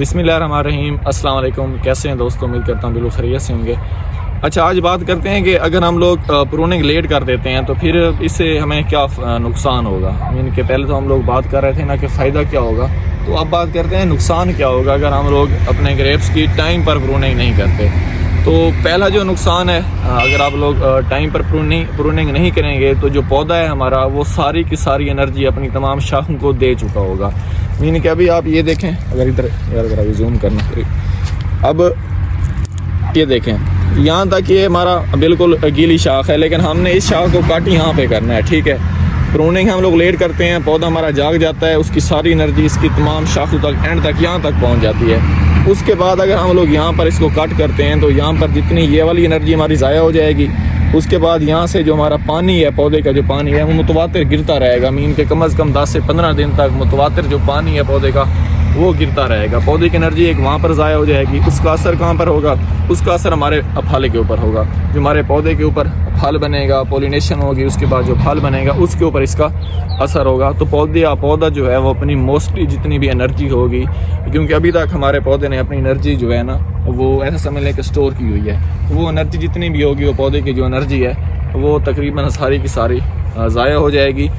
बिस्मिल्लाहिर्रहमानिर्रहीम। अस्सलाम वालेकुम। कैसे हैं दोस्तों? उम्मीद करता हूँ बिल्कुल खैरियत से होंगे। अच्छा, आज बात करते हैं कि अगर हम लोग प्रूनिंग लेट कर देते हैं तो फिर इससे हमें क्या नुकसान होगा। मीन के पहले तो हम लोग बात कर रहे थे ना कि फ़ायदा क्या होगा, तो अब बात करते हैं नुकसान क्या होगा अगर हम लोग अपने ग्रेप्स की टाइम पर प्रूनिंग नहीं करते। तो पहला जो नुकसान है, अगर आप लोग टाइम पर प्रूनिंग नहीं करेंगे तो जो पौधा है हमारा वो सारी की सारी एनर्जी अपनी तमाम शाखों को दे चुका होगा। मीन कि अभी आप ये देखें, अगर इधर अगर अभी जूम करना, अब ये देखें यहाँ तक ये हमारा बिल्कुल गीली शाख है, लेकिन हमने इस शाख को काट यहाँ पे करना है। ठीक है, प्रूनिंग हम लोग लेट करते हैं, पौधा हमारा जाग जाता है, उसकी सारी एनर्जी इसकी तमाम शाखों तक एंड तक यहाँ तक पहुँच जाती है। उसके बाद अगर हम लोग यहाँ पर इसको कट करते हैं तो यहाँ पर जितनी ये वाली एनर्जी हमारी ज़ाया हो जाएगी। उसके बाद यहाँ से जो हमारा पानी है, पौधे का जो पानी है वो मुतवातिर गिरता रहेगा। मीन के कम से कम 10 से 15 दिन तक मुतवातिर जो पानी है पौधे का वो गिरता रहेगा। पौधे की एनर्जी एक वहाँ पर ज़ाया हो जाएगी। उसका असर कहाँ पर होगा? उसका असर हमारे फल के ऊपर होगा। जो हमारे पौधे के ऊपर फल बनेगा, पोलिनेशन होगी, उसके बाद जो फल बनेगा उसके ऊपर इसका असर होगा। तो पौधा जो है वो अपनी मोस्टली जितनी भी एनर्जी होगी, क्योंकि अभी तक हमारे पौधे ने अपनी एनर्जी जो है ना वो ऐसा समझ लें कि स्टोर की हुई है, वो एनर्जी जितनी भी होगी वो पौधे की जो एनर्जी है वो तकरीबन सारी की सारी ज़ाया हो जाएगी।